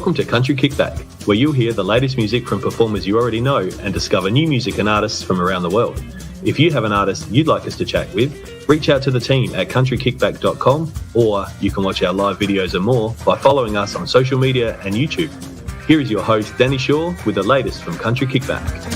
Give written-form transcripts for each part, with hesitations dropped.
Welcome to Country Kickback, where you'll hear the latest music from performers you already know and discover new music and artists from around the world. If you have an artist you'd like us to chat with, reach out to the team at countrykickback.com, or you can watch our live videos and more by following us on social media and YouTube. Here is your host, Danni Shaw, with the latest from Country Kickback.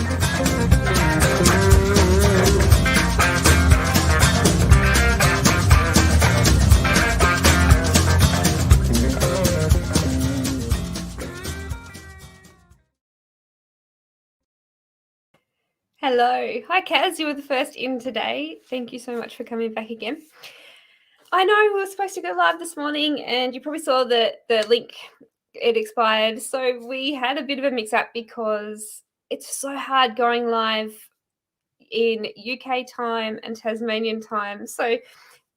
Hello. Hi, Kaz. You were the first in today. Thank you so much for coming back again. I know we were supposed to go live this morning and you probably saw the link, it expired. So we had a bit of a mix-up because it's so hard going live in UK time and Tasmanian time. So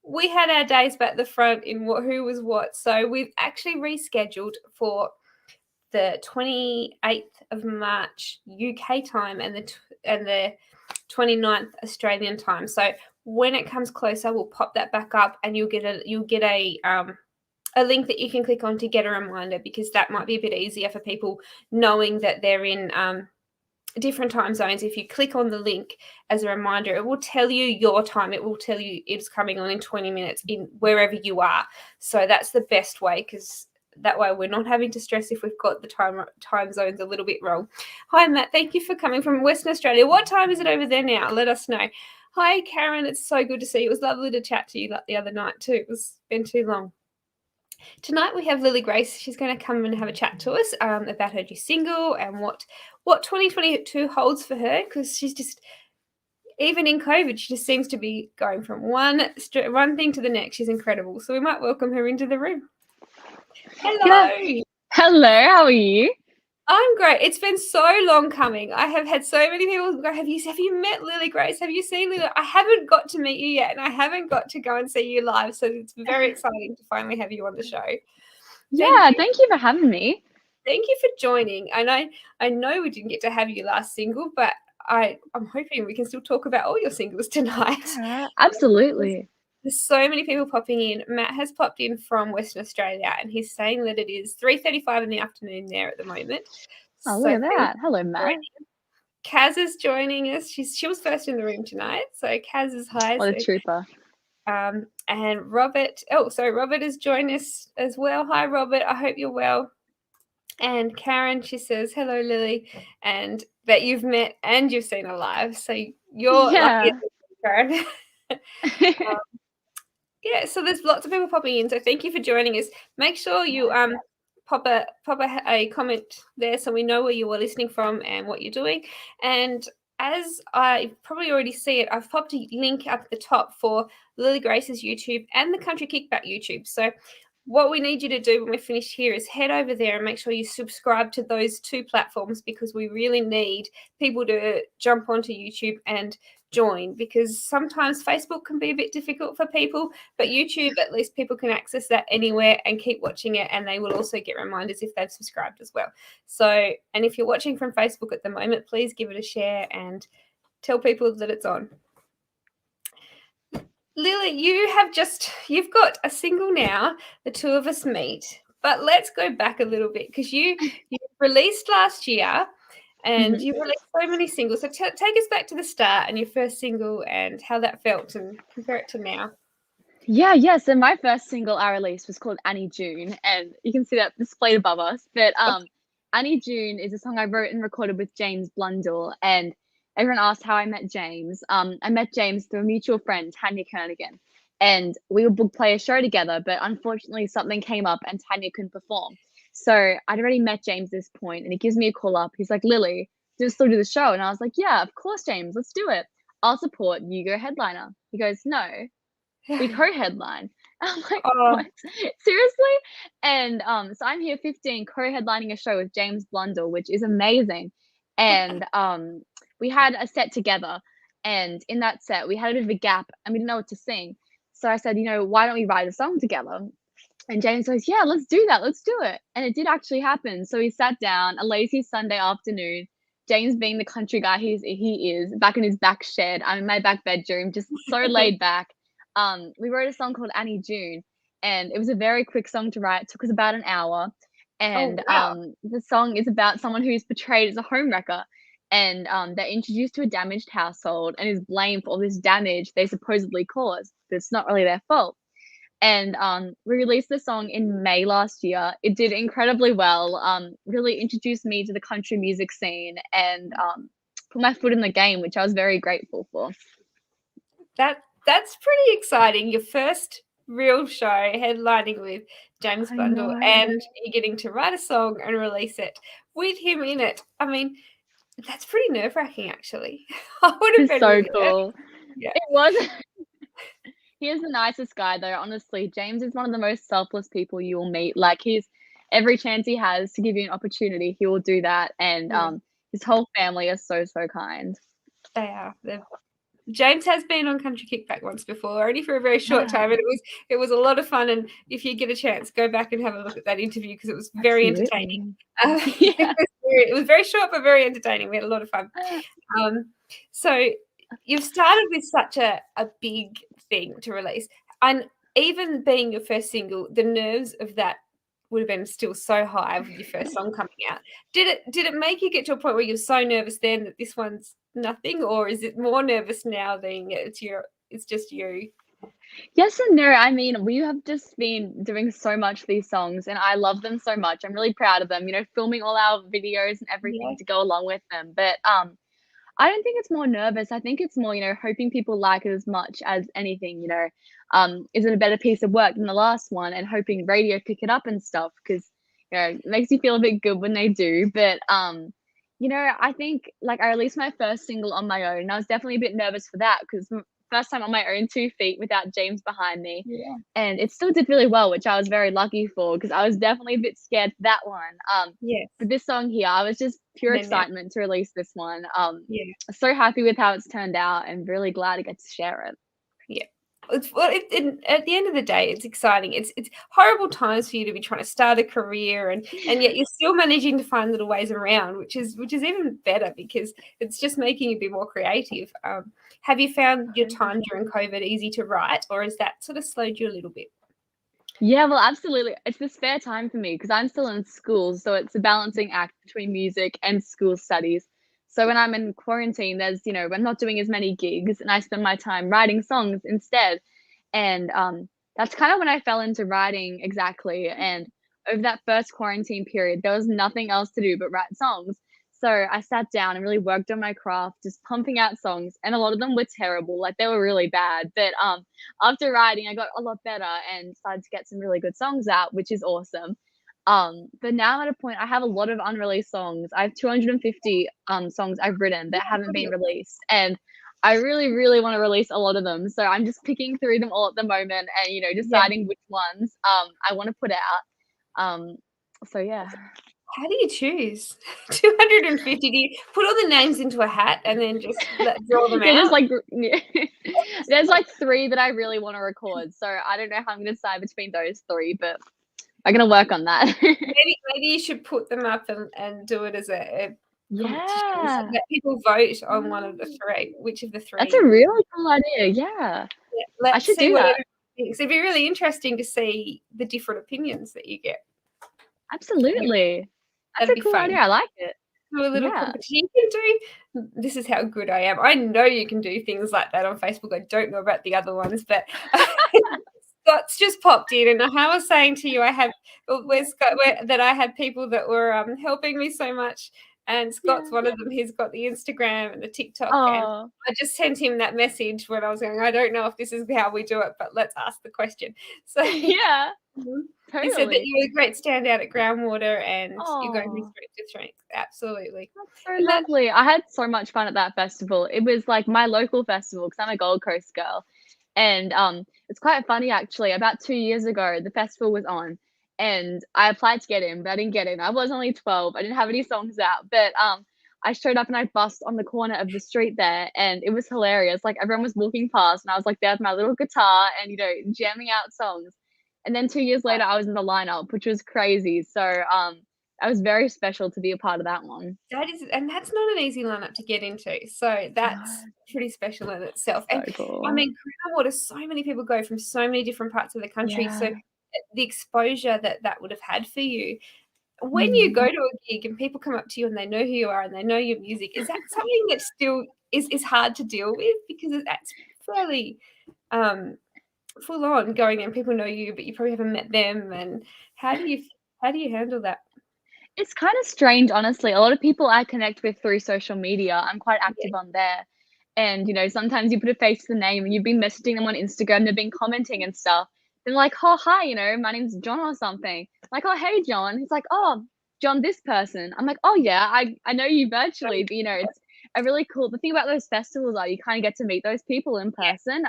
we had our days back at the front in who was what. So we've actually rescheduled for the 28th of March UK time and the 29th Australian time. So when it comes closer, we'll pop that back up and you'll get a link that you can click on to get a reminder, because that might be a bit easier for people knowing that they're in different time zones. If you click on the link as a reminder, it will tell you your time. It will tell you it's coming on in 20 minutes in wherever you are. So that's the best way, because that way we're not having to stress if we've got the time zones a little bit wrong. Hi, Matt. Thank you for coming from Western Australia. What time is it over there now? Let us know. Hi, Karen. It's so good to see you. It was lovely to chat to you the other night too. It's been too long. Tonight we have Lily Grace. She's going to come and have a chat to us about her new single and what 2022 holds for her, because she's just, even in COVID, she just seems to be going from one thing to the next. She's incredible. So we might welcome her into the room. Hello. Yeah. Hello, how are you? I'm great. It's been so long coming. I have had so many people go, have you met Lily Grace? Have you seen Lily? I haven't got to meet you yet, and I haven't got to go and see you live. So it's very exciting to finally have you on the show. Thank you for having me. Thank you for joining. And I know we didn't get to have you last single, but I'm hoping we can still talk about all your singles tonight. Absolutely. There's so many people popping in. Matt has popped in from Western Australia, and he's saying that it is 3:35 in the afternoon there at the moment. Oh, look at that. Hello, Matt. Kaz is joining us. She was first in the room tonight. So Kaz is hi. What a trooper. And Robert. Robert has joined us as well. Hi, Robert. I hope you're well. And Karen, she says, hello, Lily, and that you've met and you've seen her live. So you're lucky, Karen. Yeah, so there's lots of people popping in. So thank you for joining us. Make sure you pop a comment there so we know where you are listening from and what you're doing. And as I probably already see it, I've popped a link up at the top for Lily Grace's YouTube and the Country Kickback YouTube. So what we need you to do when we finish here is head over there and make sure you subscribe to those two platforms, because we really need people to jump onto YouTube and join, because sometimes Facebook can be a bit difficult for people, but YouTube, at least people can access that anywhere and keep watching it, and they will also get reminders if they've subscribed as well. So, and if you're watching from Facebook at the moment, please give it a share and tell people that it's on. Lily, you've got a single now, The Two of Us Meet, but let's go back a little bit, because you released last year and you released so many singles. So take us back to the start and your first single and how that felt, and compare it to now. Yeah. So my first single I released was called Annie June, and you can see that displayed above us. But Annie June is a song I wrote and recorded with James Blundell, and everyone asked how I met James. I met James through a mutual friend, Tanya Kernigan, and we would book play a show together, but unfortunately something came up and Tanya couldn't perform. So I'd already met James at this point, and he gives me a call up. He's like, Lily, do you still do the show? And I was like, yeah, of course, James, let's do it. I'll support, you go headliner. He goes, no, we co-headline. I'm like, what? Seriously? And so I'm here 15 co-headlining a show with James Blundell, which is amazing. And we had a set together, and in that set we had a bit of a gap and we didn't know what to sing. So I said, why don't we write a song together? And James goes, yeah, let's do that. Let's do it. And it did actually happen. So we sat down a lazy Sunday afternoon, James being the country guy he is, back in his back shed. I'm in my back bedroom, just so laid back. We wrote a song called Annie June, and it was a very quick song to write. It took us about an hour. And wow. the song is about someone who's portrayed as a homewrecker, and they're introduced to a damaged household and is blamed for all this damage they supposedly caused, but it's not really their fault. And we released the song in May last year. It did incredibly well. Really introduced me to the country music scene, and put my foot in the game, which I was very grateful for. That's pretty exciting. Your first real show headlining with James I Blundell, know. and you're getting to write a song and release it with him in it. I mean, that's pretty nerve-wracking, actually. I would have It's been so really nervous. cool. Yeah. It was. He is the nicest guy, though. Honestly, James is one of the most selfless people you will meet. Like, he's every chance he has to give you an opportunity, he will do that. And Yeah. his whole family is so kind. They are. James has been on Country Kickback once before, only for a very short Yeah. time, and it was a lot of fun. And if you get a chance, go back and have a look at that interview because it was very entertaining. Yeah. It was very short but very entertaining. We had a lot of fun. So you've started with such a big thing to release, and even being your first single, the nerves of that would have been still so high with your first song coming out. Did it make you get to a point where you're so nervous then that this one's nothing, or is it more nervous now being it's just you? Yes and no. I mean, we have just been doing so much for these songs, and I love them so much. I'm really proud of them, filming all our videos and everything Yeah. to go along with them. But I don't think it's more nervous. I think it's more, hoping people like it as much as anything, is it a better piece of work than the last one, and hoping radio pick it up and stuff, because, it makes you feel a bit good when they do. But, I think, like, I released my first single on my own, and I was definitely a bit nervous for that, because first time on my own 2 feet without James behind me. Yeah. And it still did really well, which I was very lucky for, because I was definitely a bit scared for that one. Yes. But this song here, I was just pure And then now. excitement to release this one. Yeah. So happy with how it's turned out, and really glad to get to share it. Yeah. At the end of the day, it's exciting. It's horrible times for you to be trying to start a career, and yet you're still managing to find little ways around, which is even better because it's just making you be more creative. Have you found your time during COVID easy to write, or has that sort of slowed you a little bit? Yeah, well, absolutely. It's the spare time for me because I'm still in school, so it's a balancing act between music and school studies. So when I'm in quarantine, I'm not doing as many gigs, and I spend my time writing songs instead. And that's kind of when I fell into writing exactly. And over that first quarantine period, there was nothing else to do but write songs. So I sat down and really worked on my craft, just pumping out songs, and a lot of them were terrible, like they were really bad. But after writing, I got a lot better and started to get some really good songs out, which is awesome. But now I'm at a point, I have a lot of unreleased songs. I have 250 songs I've written that haven't been released, and I really, really want to release a lot of them. So I'm just picking through them all at the moment, and deciding which ones I want to put out. So yeah. How do you choose 250? Do you put all the names into a hat and then just draw them Yeah, out? there's like 3 that I really want to record. So I don't know how I'm going to decide between those 3, but I'm going to work on that. Maybe you should put them up and do it as a competition. So let people vote on one of the 3. Which of the 3? That's a really cool idea. Yeah. Let's I should see do what that. everybody thinks. It'd be really interesting to see the different opinions that you get. Absolutely. That's That'd a be cool fun. idea. I like it. Do a little Yeah. competition. You can do. This is how good I am. I know you can do things like that on Facebook. I don't know about the other ones, but Scott's just popped in, and I was saying to you, I had people that were helping me so much, and Scott's one of them. He's got the Instagram and the TikTok, and Oh, I just sent him that message when I was going, I don't know if this is how we do it, but let's ask the question. So yeah. he said that Totally. you were a great standout at groundwater, and you're going from Oh, strength to strength. Absolutely. that's so And that, lovely. I had so much fun at that festival. It was like my local festival because I'm a Gold Coast girl. And it's quite funny actually. About 2 years ago, the festival was on, and I applied to get in, but I didn't get in. I was only 12. I didn't have any songs out, but I showed up and I bussed on the corner of the street there, and it was hilarious. Like everyone was walking past, and I was like there with my little guitar and jamming out songs. And then 2 years later, I was in the lineup, which was crazy. So I was very special to be a part of that one. that's not an easy lineup to get into. So that's pretty special in itself. So And cool. I mean, groundwater, so many people go from so many different parts of the country. Yeah. So the exposure that would have had for you, when you go to a gig and people come up to you and they know who you are and they know your music, is that something that still is hard to deal with? Because that's fairly full on going and people know you, but you probably haven't met them. And how do you handle that? It's kind of strange, honestly. A lot of people I connect with through social media, I'm quite active on there. And, sometimes you put a face to the name and you've been messaging them on Instagram, they've been commenting and stuff. They're like, oh, hi, my name's John or something. Like, oh, hey, John. He's like, oh, John, this person. I'm like, oh, yeah, I know you virtually, but, it's a really cool, the thing about those festivals are you kind of get to meet those people in person,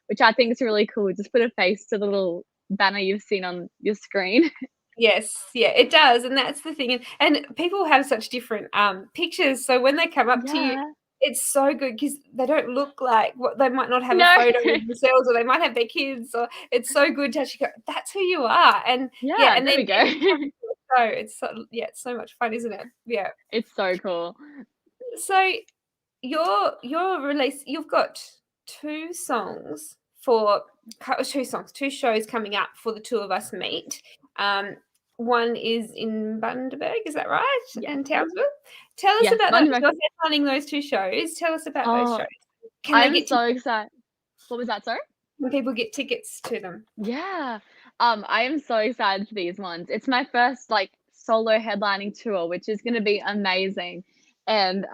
which I think is really cool. Just put a face to the little banner you've seen on your screen. Yes, yeah, it does, and that's the thing, and people have such different, pictures, so when they come up to you, Yeah. it's so good because they don't look like what they might not have a No. photo of themselves, or they might have their kids, or it's so good to actually go, "That's who you are," and Yeah, and there then we go. so it's so much fun, isn't it? Yeah. It's so cool. So your release, you've got 2 songs for 2 shows coming up for the two of us meet. One is in Bundaberg, is that right? Yeah. And Townsville. Tell us Yes, about that. Bundaberg. You're headlining those 2 shows. Tell us about those Oh, shows. Can they I'm get so excited. What was that, sorry? Can people get tickets to them? Yeah. I am so excited for these ones. It's my first solo headlining tour, which is gonna be amazing. And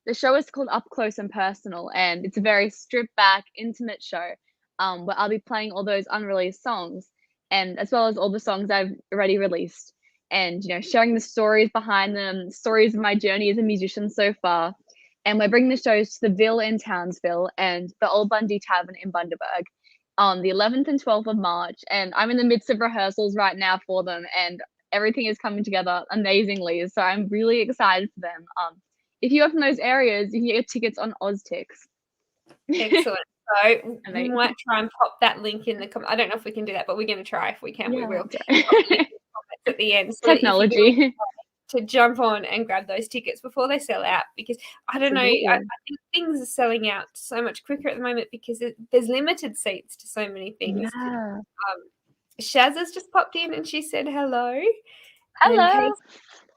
the show is called Up Close and Personal, and it's a very stripped back, intimate show. Where I'll be playing all those unreleased songs, and as well as all the songs I've already released. And sharing the stories behind them, stories of my journey as a musician so far. And we're bringing the shows to the Ville in Townsville and the Old Bundy Tavern in Bundaberg on the 11th and 12th of March, and I'm in the midst of rehearsals right now for them, and everything is coming together amazingly. So I'm really excited for them. If you're from those areas, you can get your tickets on OzTix. Excellent. So we Amazing. might try and pop that link in the I don't know if we can do that, but we're going to try. If we can, we Yeah, will. that's Pop the link right. in the comments at the end. So that if you Technology. to jump on and grab those tickets before they sell out, because I don't know, I Absolutely. think things are selling out so much quicker at the moment because there's limited seats to so many things. Yeah. Shaz has just popped in and she said hello. And Hello.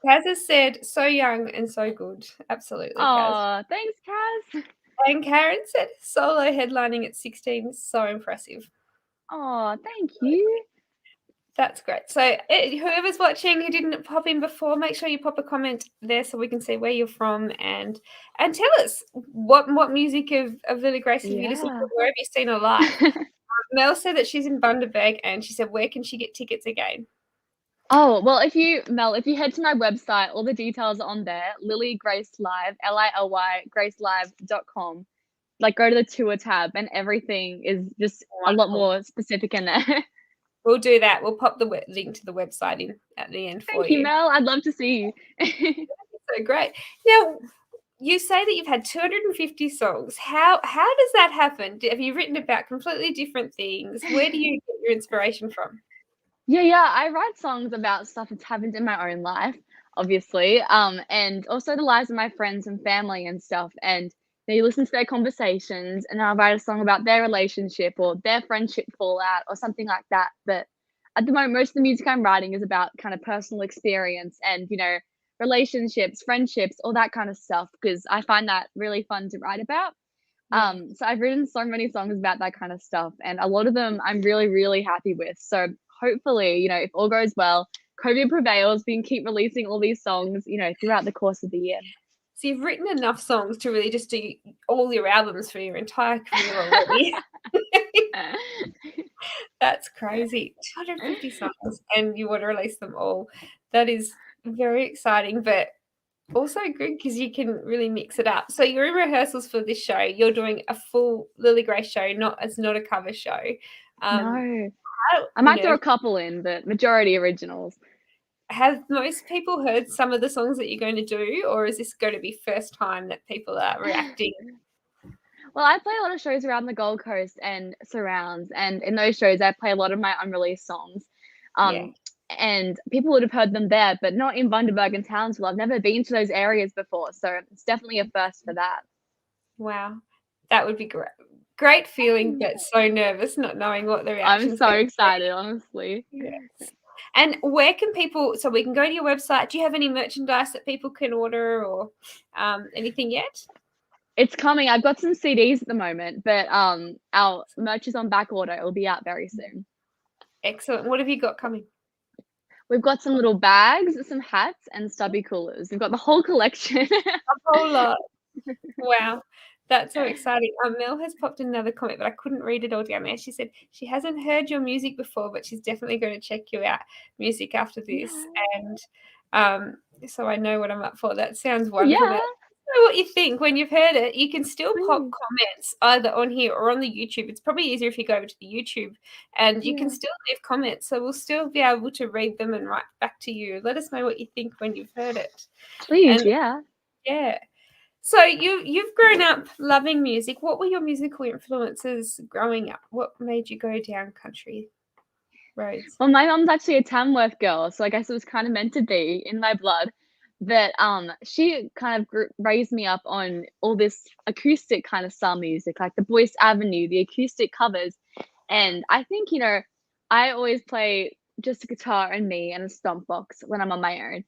Kaz has said, so young and so good. Absolutely, Kaz. Oh, thanks, Kaz. And Karen said, solo headlining at 16 is so impressive. Oh, thank you. That's great. So whoever's watching who didn't pop in before, make sure you pop a comment there so we can see where you're from and tell us what music of Lily Grace have you listened to? Where have you seen her live? Mel said that she's in Bundaberg and she said, where can she get tickets again? Oh, well, Mel, if you head to my website, all the details are on there. Lily Grace Live, Lily, gracelive.com. Go to the tour tab and everything is just a lot more specific in there. We'll do that. We'll pop the link to the website in at the end for you. Thank you, Mel. I'd love to see you. So great. Now, you say that you've had 250 songs. How does that happen? Have you written about completely different things? Where do you get your inspiration from? Yeah. I write songs about stuff that's happened in my own life, obviously, and also the lives of my friends and family and stuff. And you listen to their conversations, and I'll write a song about their relationship or their friendship fallout or something like that. But at the moment, most of the music I'm writing is about kind of personal experience and relationships, friendships, all that kind of stuff, because I find that really fun to write about. So I've written so many songs about that kind of stuff, and a lot of them I'm really, really happy with. So hopefully, if all goes well, COVID prevails, we can keep releasing all these songs, throughout the course of the year. So you've written enough songs to really just do all your albums for your entire career already. That's crazy. 250 songs and you want to release them all. That is very exciting, but also good because you can really mix it up. So you're in rehearsals for this show. You're doing a full Lily Grace show, it's not a cover show. No. I might throw a couple in, but majority originals. Have most people heard some of the songs that you're going to do, or is this going to be first time that people are reacting? Well, I play a lot of shows around the Gold Coast and surrounds, and in those shows I play a lot of my unreleased songs. And people would have heard them there, but not in Bundaberg and Townsville. I've never been to those areas before, so it's definitely a first for that. Wow. That would be great. Great feeling, but so nervous not knowing what the reaction's I'm so excited, honestly. Yes. And where can people, so we can go to your website. Do you have any merchandise that people can order or anything yet? It's coming. I've got some CDs at the moment, but our merch is on back order. It will be out very soon. Excellent. What have you got coming? We've got some little bags, some hats, and stubby coolers. We've got the whole collection. A whole lot. Wow. That's so exciting. Mel has popped in another comment, but I couldn't read it all down there. She said she hasn't heard your music before, but she's definitely going to check you out music after this. And so I know what I'm up for. That sounds wonderful. Yeah. Know what you think when you've heard it. You can still pop Please. comments either on here or on the YouTube. It's probably easier if you go over to the YouTube and you can still leave comments. So we'll still be able to read them and write back to you. Let us know what you think when you've heard it. Please, And, yeah. Yeah. So you've grown up loving music. What were your musical influences growing up? What made you go down country roads? Well, my mom's actually a Tamworth girl, so I guess it was kind of meant to be in my blood. But she kind of raised me up on all this acoustic kind of style music, like the Boyce Avenue, the acoustic covers. And I think, I always play just a guitar and me and a stomp box when I'm on my own.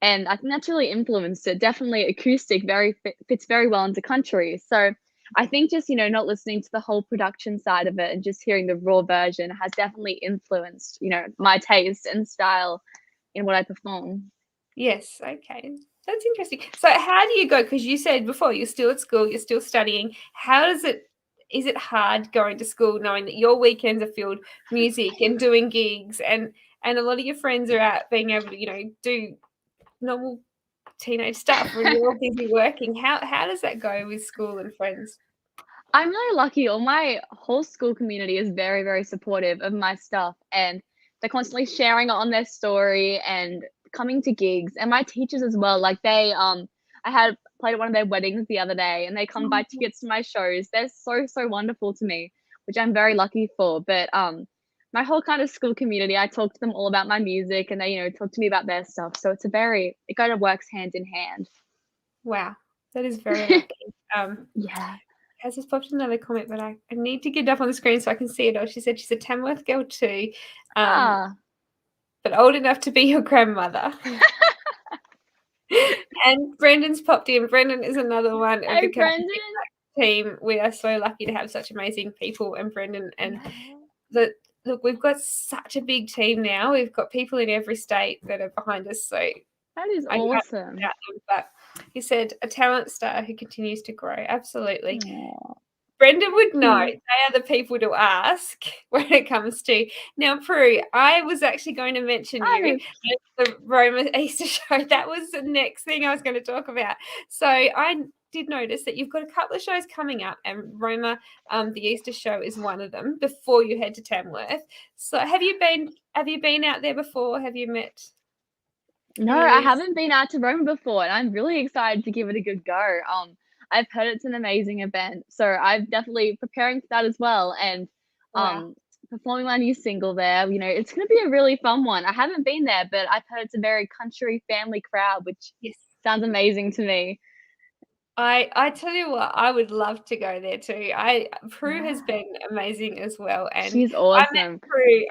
And I think that's really influenced it. Definitely acoustic fits very well into country. So I think just, not listening to the whole production side of it and just hearing the raw version has definitely influenced, my taste and style in what I perform. Yes, okay. That's interesting. So how do you go? Because you said before you're still at school, you're still studying. Is it hard going to school knowing that your weekends are filled music and doing gigs and a lot of your friends are out being able to, do normal teenage stuff when you're all busy working? How does that go with school and friends? I'm really lucky. All my whole school community is very, very supportive of my stuff, and they're constantly sharing it on their story and coming to gigs. And my teachers as well. Like I had played at one of their weddings the other day, and they come buy tickets to my shows. They're so wonderful to me, which I'm very lucky for. But my whole kind of school community, I talk to them all about my music, and they talk to me about their stuff. So it kind of works hand in hand. Wow, that is very lucky. Yeah. Has just popped another comment, but I need to get it up on the screen so I can see it all. She said she's a Tamworth girl too, but old enough to be your grandmother. And Brendan's popped in. Brendan is another one of the Country Kickback team. We are so lucky to have such amazing people, and Brendan and look, we've got such a big team now. We've got people in every state that are behind us. So that is awesome. But he said a talent star who continues to grow. Absolutely. Aww. Brendan would know. They are the people to ask when it comes to. Now, Prue, I was actually going to mention you at the Roma Easter show. That was the next thing I was going to talk about. So I did notice that you've got a couple of shows coming up, and Roma, the Easter show is one of them before you head to Tamworth. So have you been out there before? Have you met? No, I haven't been out to Roma before, and I'm really excited to give it a good go. I've heard it's an amazing event, so I'm definitely preparing for that as well. And performing my new single there, it's going to be a really fun one. I haven't been there, but I've heard it's a very country family crowd, which sounds amazing to me. I tell you what, I would love to go there too. Prue has been amazing as well, and she's awesome.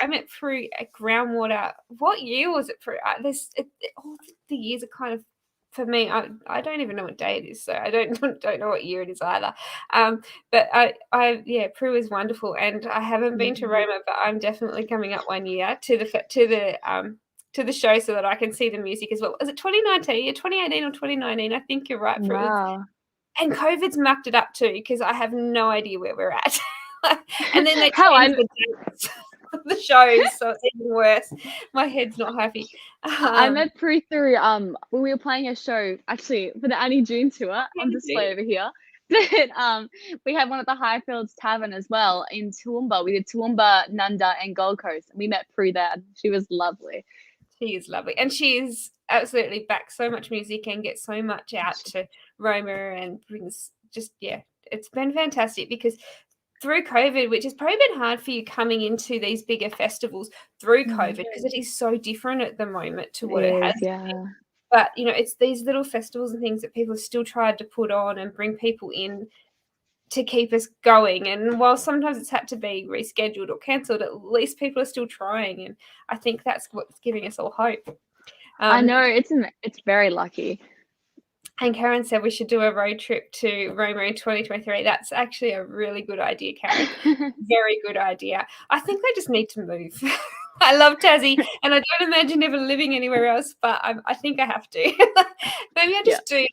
I met Prue at Groundwater. What year was it, Prue? All the years are kind of, for me, I don't even know what day it is, so I don't know what year it is either. But Prue is wonderful, and I haven't been to Roma, but I'm definitely coming up one year to the show so that I can see the music as well. Is it 2019 or 2018 or 2019? I think you're right, Prue. Wow. And COVID's mucked it up too, because I have no idea where we're at. And then they changed the dates of the shows, so it's even worse. My head's not happy. I met Prue through when we were playing a show actually for the Annie June tour on display over here. But we had one at the Highfields Tavern as well in Toowoomba. We did Toowoomba, Nunda, and Gold Coast, and we met Prue there. She was lovely. She is lovely, and she is absolutely back so much music and gets so much out to Roma and brings it's been fantastic, because through COVID, which has probably been hard for you coming into these bigger festivals through COVID, because it is so different at the moment to what it has been. But it's these little festivals and things that people have still tried to put on and bring people in to keep us going. And while sometimes it's had to be rescheduled or cancelled, at least people are still trying, and I think that's what's giving us all hope. I know, it's very lucky. And Karen said we should do a road trip to Roma in 2023. That's actually a really good idea, Karen. Very good idea. I think I just need to move. I love Tassie, and I don't imagine ever living anywhere else, but I think I have to. Maybe I just do,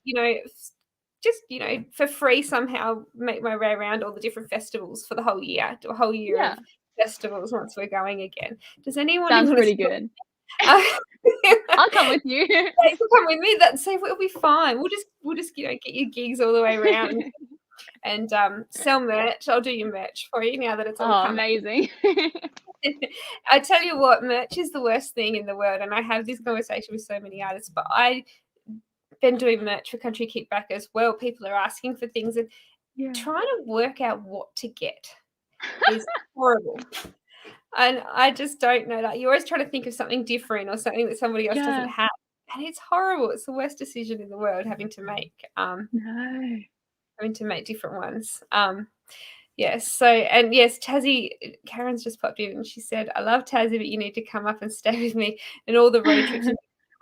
for free somehow make my way around all the different festivals for the whole year. Do a whole year of festivals once we're going again. Does anyone Sounds pretty good. I'll come with you. You can come with me. It'll be fine. We'll just get your gigs all the way around and sell merch. I'll do your merch for you now that it's all coming. Amazing. I tell you what, merch is the worst thing in the world, and I have this conversation with so many artists, but I've been doing merch for Country Kickback as well. People are asking for things, and trying to work out what to get is horrible. And I just don't know that. You're always trying to think of something different or something that somebody else doesn't have. And it's horrible. It's the worst decision in the world having to make different ones. Yes. So, and yes, Tassie, Karen's just popped in and she said, I love Tassie, but you need to come up and stay with me and all the road trips.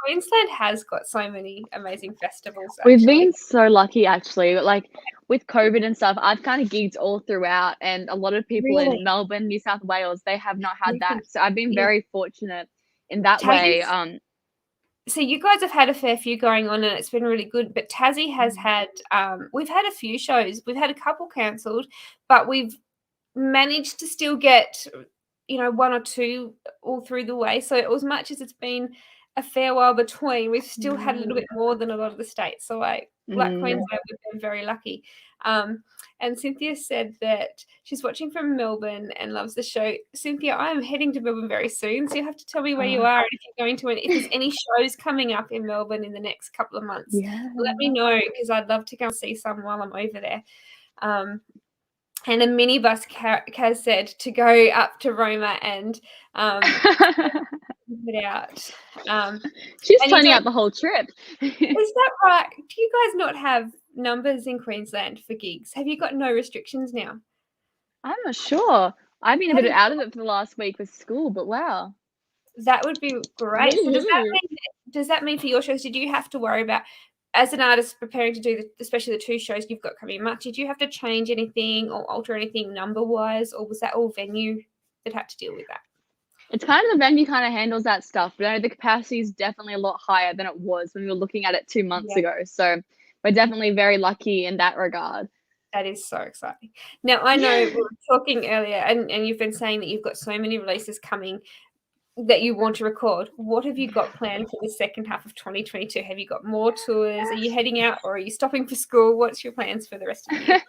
Queensland has got so many amazing festivals. We've been so lucky, actually. Like with COVID and stuff, I've kind of gigged all throughout, and a lot of people in Melbourne, New South Wales, they have not had that. So I've been very fortunate in that way. So you guys have had a fair few going on, and it's been really good. But Tassie has had, we've had a few shows. We've had a couple cancelled, but we've managed to still get, one or two all through the way. So as much as it's been a fair while between, we've still had a little bit more than a lot of the states. So like Queensland, we've been very lucky. And Cynthia said that she's watching from Melbourne and loves the show. Cynthia, I am heading to Melbourne very soon, so you have to tell me where you are and if you're going to, and if there's any shows coming up in Melbourne in the next couple of months. Let me know, because I'd love to go and see some while I'm over there. And a minibus, Kaz said, to go up to Roma and it out. She's planning out the whole trip. Is that right? Do you guys not have numbers in Queensland for gigs? Have you got no restrictions now? I'm not sure. I've been a bit out of it for the last week with school, but wow. That would be great. So does that mean for your shows, did you have to worry about, as an artist preparing to do especially the two shows you've got coming up, did you have to change anything or alter anything number-wise, or was that all venue that had to deal with that? It's kind of the venue kind of handles that stuff, but I know the capacity is definitely a lot higher than it was when we were looking at it 2 months ago. So we're definitely very lucky in that regard. That is so exciting. Now, I know we were talking earlier, and you've been saying that you've got so many releases coming that you want to record. What have you got planned for the second half of 2022? Have you got more tours? Are you heading out, or are you stopping for school? What's your plans for the rest of the year?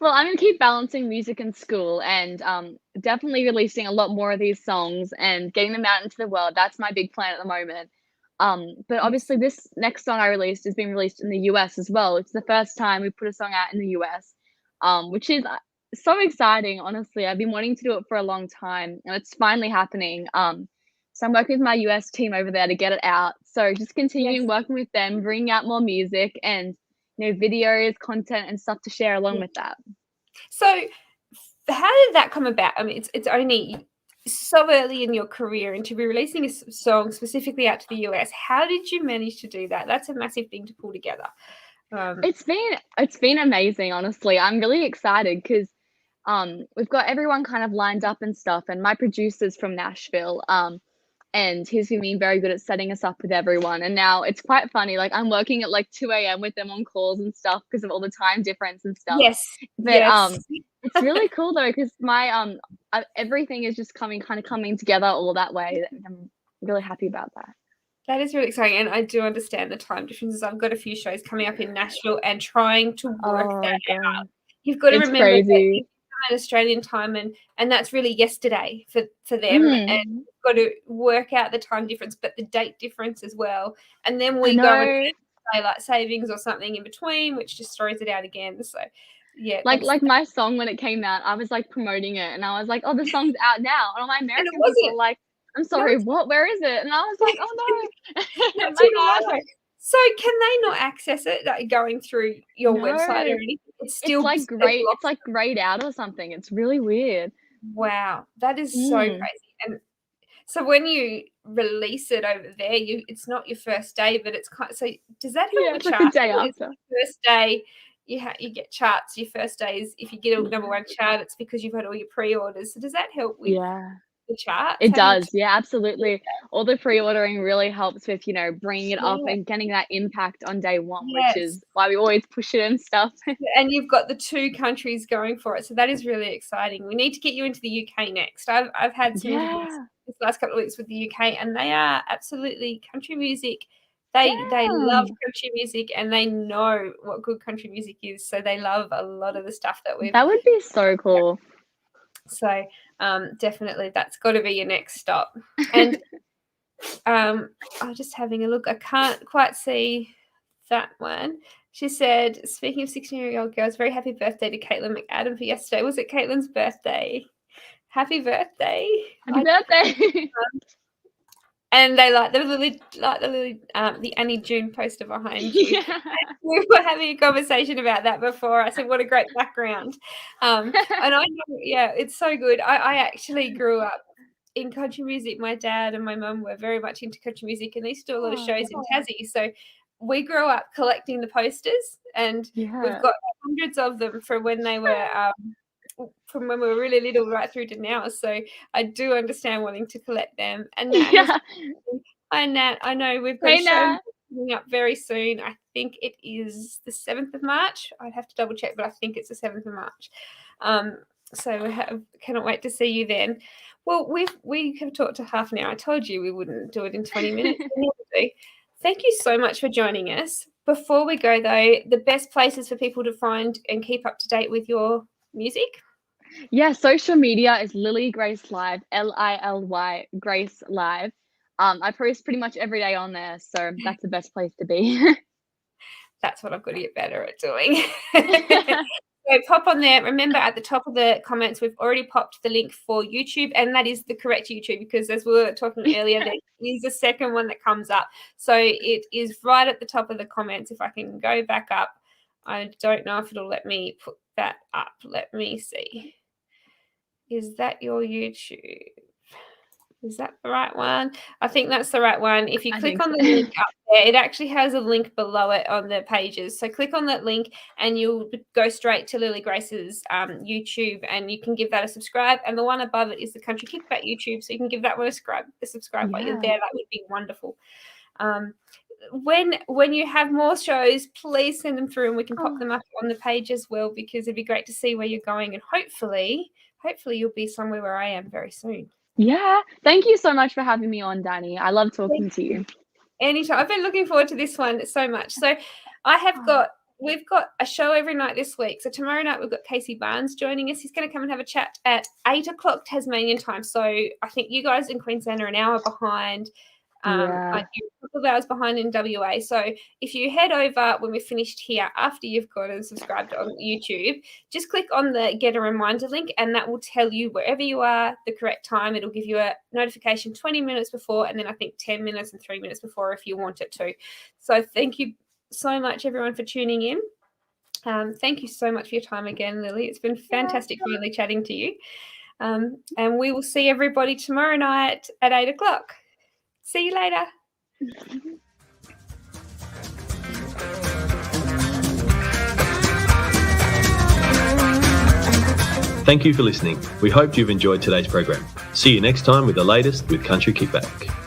Well, I'm going to keep balancing music and school, and definitely releasing a lot more of these songs and getting them out into the world. That's my big plan at the moment. But obviously this next song I released is being released in the US as well. It's the first time we put a song out in the US, which is so exciting. Honestly, I've been wanting to do it for a long time, and it's finally happening. So I'm working with my US team over there to get it out. So just continuing working with them, bringing out more music and videos, content, and stuff to share along with that. So how did that come about? I mean, it's only so early in your career, and to be releasing a song specifically out to the US, how did you manage to do that? That's a massive thing to pull together. It's been amazing, honestly. I'm really excited because we've got everyone kind of lined up and stuff, and my producer's from Nashville, and he's been very good at setting us up with everyone. And now it's quite funny, like I'm working at like 2 a.m. with them on calls and stuff because of all the time difference and stuff. But it's really cool though, because my everything is just coming together all that way. I'm really happy about that. That is really exciting, and I do understand the time differences. I've got a few shows coming up in Nashville, and trying to work that out. You've got to remember that at Australian time, and that's really yesterday for them, and you've got to work out the time difference, but the date difference as well. And then we go and daylight savings or something in between, which just throws it out again. So yeah, like my song, when it came out, I was like promoting it, and I was like, oh, the song's out now, and all my American people were like, I'm sorry, what? Where is it? And I was like, oh no. So can they not access it like, going through your website or No. anything? It's It's still like still grayed blocked. it's like grayed out or something. It's really weird. Wow, that is so Mm. crazy. And so when you release it over there, it's not your first day, but it's so does that help Yeah, with it's like the charts? day It's after. your first day, you get charts. Your first day is if you get a number one chart, it's because you've had all your pre-orders. So does that help with Yeah. the charts? It Having does. Yeah, absolutely. All the pre-ordering really helps with, bringing it up yeah, and getting that impact on day one, which yes. is why we always push it and stuff. And you've got the 2 countries going for it, so that is really exciting. We need to get you into the UK next. I've had some interviews Yeah. this last couple of weeks with the UK, and they are absolutely country music. They love Damn. country music, and they know what good country music is, so they love a lot of the stuff that we've That would be so cool. so, definitely that's gotta be your next stop. And, I'm just having a look. I can't quite see that one. She said, speaking of 16-year-old girls, very happy birthday to Caitlin McAdam for yesterday. Was it Caitlin's birthday? Happy birthday. Happy birthday. And they like the Annie June poster behind you. Yeah. We were having a conversation about that before. I said, what a great background. And I know, yeah, it's so good. I actually grew up in country music. My dad and my mum were very much into country music, and they used to do a lot of shows in Tassie. So we grew up collecting the posters, and we've Yeah. got hundreds of them from when they were from when we were really little right through to now. So I do understand wanting to collect them. And Nat Yeah. hi Nat, I know we've got Hey, a show Nat. coming up very soon. I think it is the 7th of March. I'd have to double check, but I think it's the 7th of March. So we cannot wait to see you then. Well, we have talked to half an hour. I told you we wouldn't do it in 20 minutes. We never do. Thank you so much for joining us. Before we go though, the best places for people to find and keep up to date with your music? Yeah, social media is Lily Grace Live, Lily Grace Live. I post pretty much every day on there, so that's the best place to be. That's what I've got to get better at doing. So pop on there. Remember, at the top of the comments, we've already popped the link for YouTube, and that is the correct YouTube because, as we were talking earlier, there is a second one that comes up. So it is right at the top of the comments. If I can go back up, I don't know if it'll let me put that up. Let me see. Is that your YouTube? Is that the right one? I think that's the right one. If you click on the link up there, it actually has a link below it on the pages. So click on that link and you'll go straight to Lily Grace's YouTube, and you can give that a subscribe. And the one above it is the Country Kickback YouTube. So you can give that one a subscribe while you're there. That would be wonderful. When you have more shows, please send them through and we can pop them up on the page as well, because it'd be great to see where you're going, and hopefully you'll be somewhere where I am very soon. Yeah. Thank you so much for having me on, Danni. I love talking to you. Anytime. I've been looking forward to this one so much. So we've got a show every night this week. So tomorrow night we've got Casey Barnes joining us. He's going to come and have a chat at 8 o'clock Tasmanian time. So I think you guys in Queensland are an hour behind. A couple of hours behind in WA. So if you head over when we're finished here, after you've got and subscribed on YouTube, just click on the get a reminder link, and that will tell you wherever you are the correct time. It'll give you a notification 20 minutes before, and then I think 10 minutes and 3 minutes before if you want it to. So thank you so much, everyone, for tuning in. Thank you so much for your time again, Lily. It's been fantastic finally chatting to you. And we will see everybody tomorrow night at 8 o'clock. See you later. Thank you for listening. We hope you've enjoyed today's program. See you next time with the latest with Country Kickback.